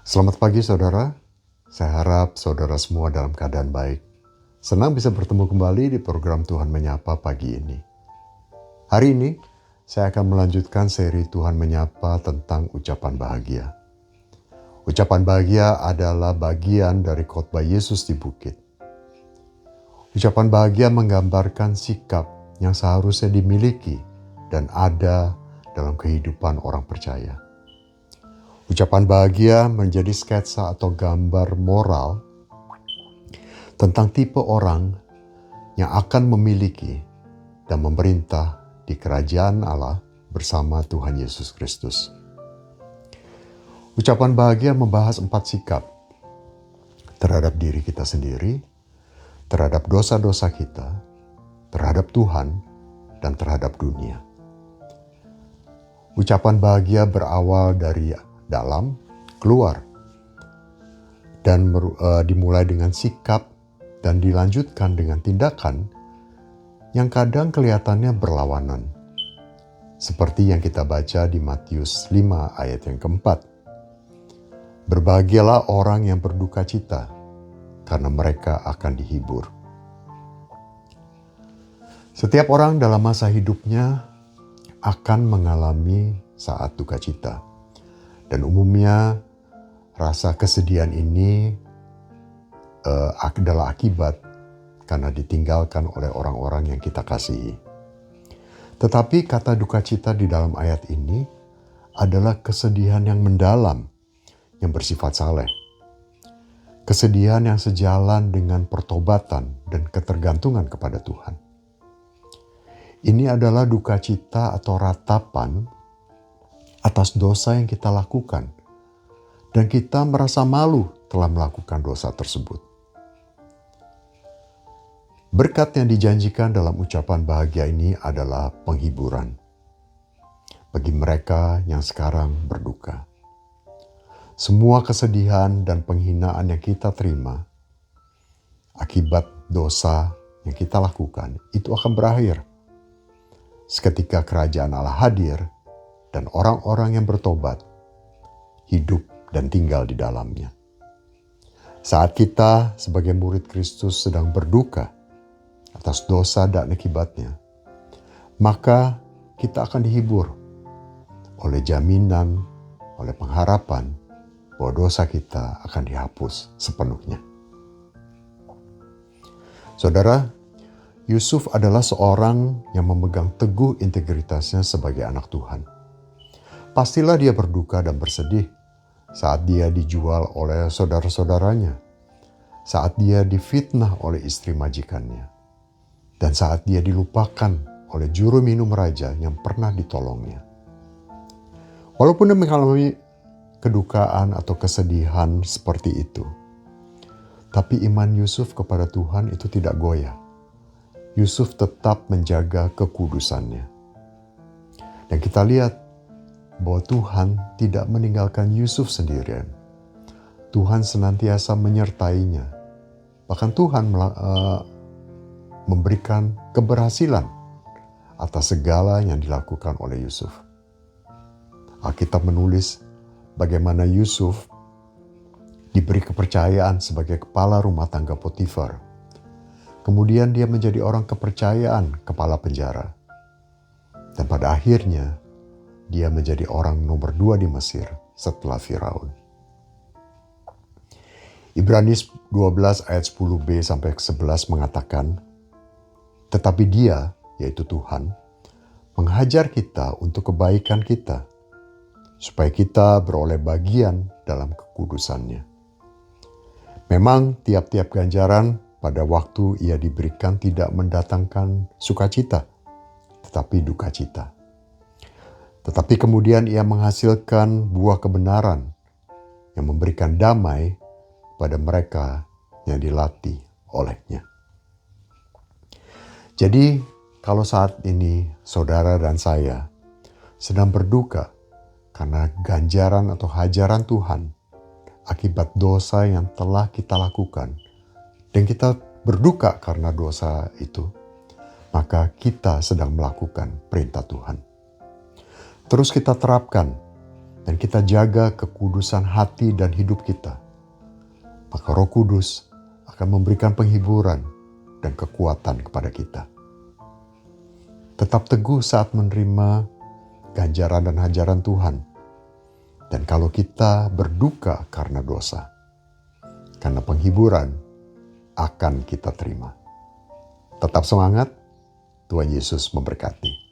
Selamat pagi saudara, saya harap saudara semua dalam keadaan baik. Senang bisa bertemu kembali di program Tuhan Menyapa pagi ini. Hari ini saya akan melanjutkan seri Tuhan Menyapa tentang ucapan bahagia. Ucapan bahagia adalah bagian dari khotbah Yesus di bukit. Ucapan bahagia menggambarkan sikap yang seharusnya dimiliki dan ada dalam kehidupan orang percaya. Ucapan bahagia menjadi sketsa atau gambar moral tentang tipe orang yang akan memiliki dan memerintah di kerajaan Allah bersama Tuhan Yesus Kristus. Ucapan bahagia membahas 4 sikap terhadap diri kita sendiri, terhadap dosa-dosa kita, terhadap Tuhan, dan terhadap dunia. Ucapan bahagia berawal dari dalam, keluar, dan dimulai dengan sikap dan dilanjutkan dengan tindakan yang kadang kelihatannya berlawanan. Seperti yang kita baca di Matius 5 ayat yang keempat. Berbahagialah orang yang berduka cita, karena mereka akan dihibur. Setiap orang dalam masa hidupnya akan mengalami saat duka cita. Dan umumnya rasa kesedihan ini adalah akibat karena ditinggalkan oleh orang-orang yang kita kasihi. Tetapi kata duka cita di dalam ayat ini adalah kesedihan yang mendalam, yang bersifat saleh. Kesedihan yang sejalan dengan pertobatan dan ketergantungan kepada Tuhan. Ini adalah duka cita atau ratapan atas dosa yang kita lakukan, dan kita merasa malu telah melakukan dosa tersebut. Berkat yang dijanjikan dalam ucapan bahagia ini adalah penghiburan bagi mereka yang sekarang berduka. Semua kesedihan dan penghinaan yang kita terima akibat dosa yang kita lakukan itu akan berakhir seketika kerajaan Allah hadir dan orang-orang yang bertobat, hidup dan tinggal di dalamnya. Saat kita sebagai murid Kristus sedang berduka atas dosa dan akibatnya, maka kita akan dihibur oleh jaminan, oleh pengharapan bahwa dosa kita akan dihapus sepenuhnya. Saudara, Yusuf adalah seorang yang memegang teguh integritasnya sebagai anak Tuhan. Pastilah dia berduka dan bersedih saat dia dijual oleh saudara-saudaranya, saat dia difitnah oleh istri majikannya, dan saat dia dilupakan oleh juru minum raja yang pernah ditolongnya. Walaupun dia mengalami kedukaan atau kesedihan seperti itu, tapi iman Yusuf kepada Tuhan itu tidak goyah. Yusuf tetap menjaga kekudusannya. Dan kita lihat bahwa Tuhan tidak meninggalkan Yusuf sendirian. Tuhan senantiasa menyertainya. Bahkan Tuhan memberikan keberhasilan atas segala yang dilakukan oleh Yusuf. Alkitab menulis bagaimana Yusuf diberi kepercayaan sebagai kepala rumah tangga Potifar. Kemudian dia menjadi orang kepercayaan kepala penjara. Dan pada akhirnya dia menjadi orang nomor 2 di Mesir setelah Firaun. Ibrani 12 ayat 10b sampai 11 mengatakan, tetapi dia, yaitu Tuhan, menghajar kita untuk kebaikan kita, supaya kita beroleh bagian dalam kekudusannya. Memang tiap-tiap ganjaran pada waktu ia diberikan tidak mendatangkan sukacita, tetapi duka cita. Tetapi kemudian ia menghasilkan buah kebenaran yang memberikan damai pada mereka yang dilatih olehnya. Jadi kalau saat ini saudara dan saya sedang berduka karena ganjaran atau hajaran Tuhan akibat dosa yang telah kita lakukan, dan kita berduka karena dosa itu, maka kita sedang melakukan perintah Tuhan. Terus kita terapkan dan kita jaga kekudusan hati dan hidup kita, maka Roh Kudus akan memberikan penghiburan dan kekuatan kepada kita. Tetap teguh saat menerima ganjaran dan ajaran Tuhan. Dan kalau kita berduka karena dosa, karena penghiburan akan kita terima. Tetap semangat, Tuhan Yesus memberkati.